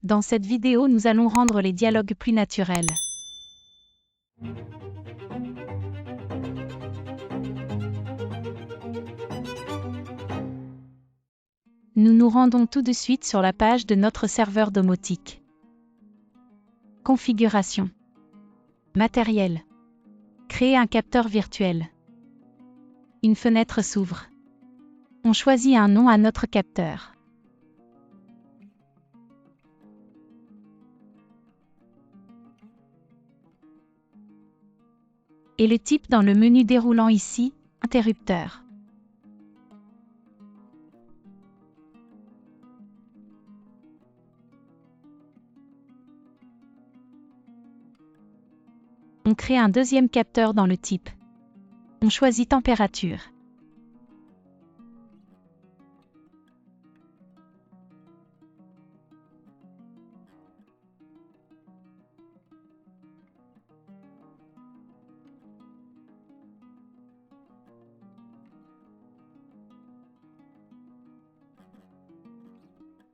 Dans cette vidéo, nous allons rendre les dialogues plus naturels. Nous nous rendons tout de suite sur la page de notre serveur domotique. Configuration. Matériel. Créer un capteur virtuel. Une fenêtre s'ouvre. On choisit un nom à notre capteur. Et le type dans le menu déroulant ici, interrupteur. On crée un deuxième capteur dans le type. On choisit température.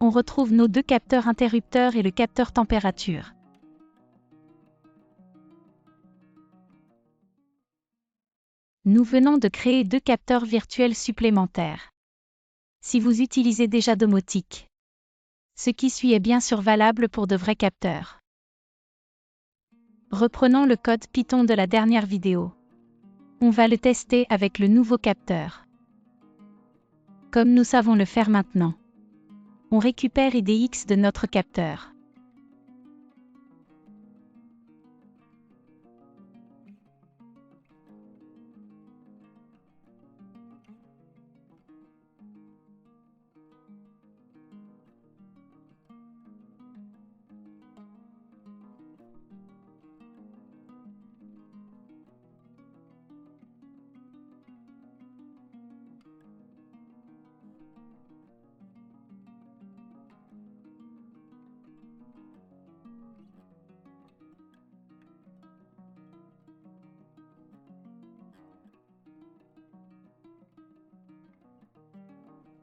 On retrouve nos deux capteurs interrupteurs et le capteur température. Nous venons de créer deux capteurs virtuels supplémentaires. Si vous utilisez déjà domotique, ce qui suit est bien sûr valable pour de vrais capteurs. Reprenons le code Python de la dernière vidéo. On va le tester avec le nouveau capteur. Comme nous savons le faire maintenant, on récupère IDX de notre capteur.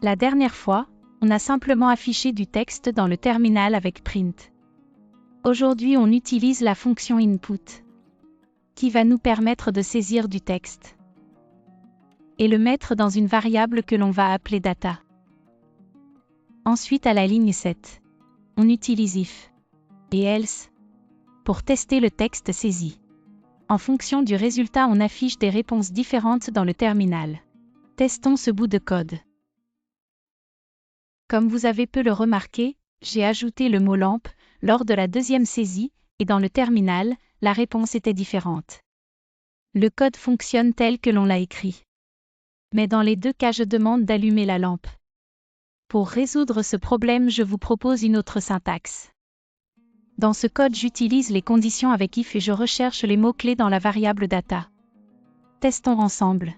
La dernière fois, on a simplement affiché du texte dans le terminal avec print. Aujourd'hui, on utilise la fonction input, qui va nous permettre de saisir du texte et le mettre dans une variable que l'on va appeler data. Ensuite, à la ligne 7, on utilise if et else pour tester le texte saisi. En fonction du résultat, on affiche des réponses différentes dans le terminal. Testons ce bout de code. Comme vous avez pu le remarquer, j'ai ajouté le mot lampe lors de la deuxième saisie, et dans le terminal, la réponse était différente. Le code fonctionne tel que l'on l'a écrit. Mais dans les deux cas, je demande d'allumer la lampe. Pour résoudre ce problème, je vous propose une autre syntaxe. Dans ce code, j'utilise les conditions avec if et je recherche les mots-clés dans la variable data. Testons ensemble.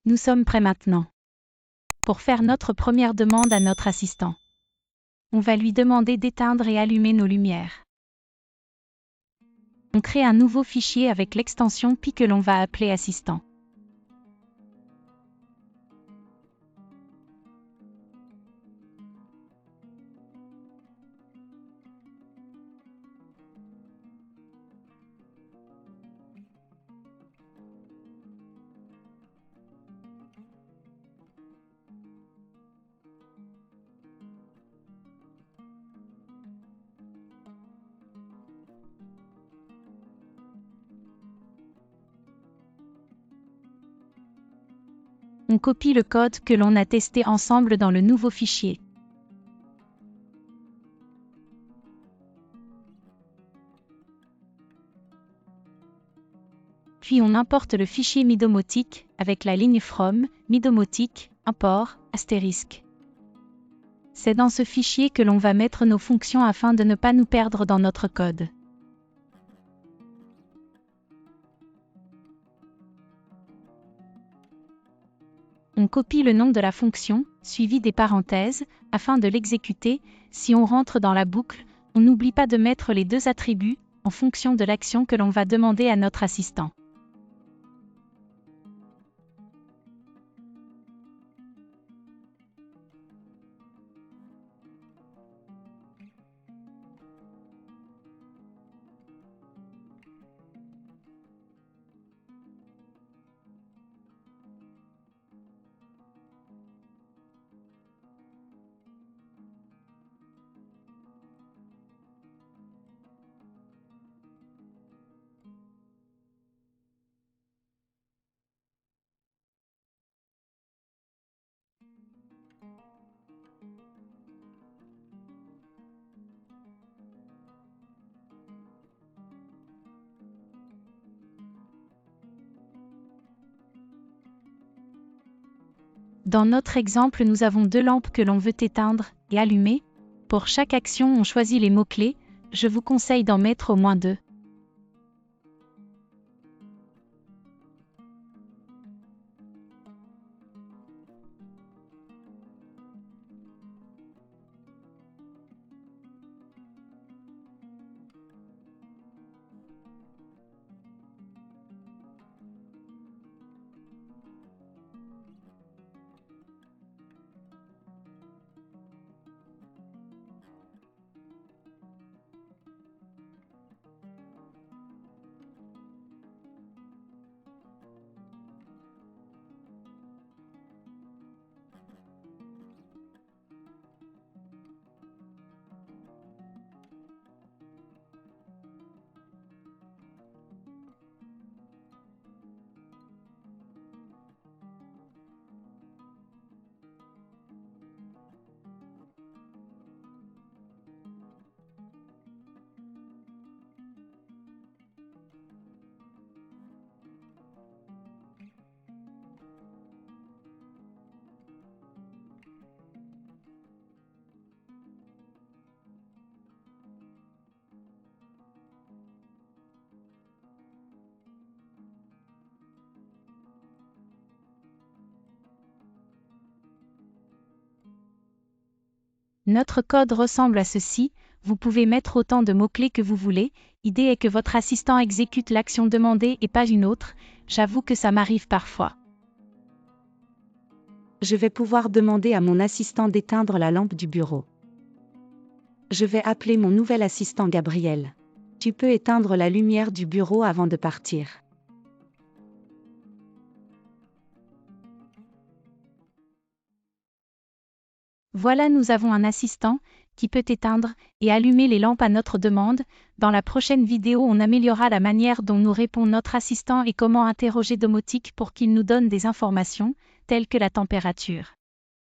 Nous sommes prêts maintenant pour faire notre première demande à notre assistant. On va lui demander d'éteindre et allumer nos lumières. On crée un nouveau fichier avec l'extension Pi que l'on va appeler assistant. On copie le code que l'on a testé ensemble dans le nouveau fichier. Puis on importe le fichier midomotique avec la ligne from, midomotique, import, astérisque. C'est dans ce fichier que l'on va mettre nos fonctions afin de ne pas nous perdre dans notre code. On copie le nom de la fonction, suivi des parenthèses, afin de l'exécuter. Si on rentre dans la boucle, on n'oublie pas de mettre les deux attributs, en fonction de l'action que l'on va demander à notre assistant. Dans notre exemple, nous avons deux lampes que l'on veut éteindre et allumer. Pour chaque action, on choisit les mots-clés. Je vous conseille d'en mettre au moins 2. Notre code ressemble à ceci, vous pouvez mettre autant de mots-clés que vous voulez, l'idée est que votre assistant exécute l'action demandée et pas une autre, j'avoue que ça m'arrive parfois. Je vais pouvoir demander à mon assistant d'éteindre la lampe du bureau. Je vais appeler mon nouvel assistant Gabriel. Tu peux éteindre la lumière du bureau avant de partir. Voilà, nous avons un assistant qui peut éteindre et allumer les lampes à notre demande. Dans la prochaine vidéo, on améliorera la manière dont nous répond notre assistant et comment interroger domotique pour qu'il nous donne des informations, telles que la température.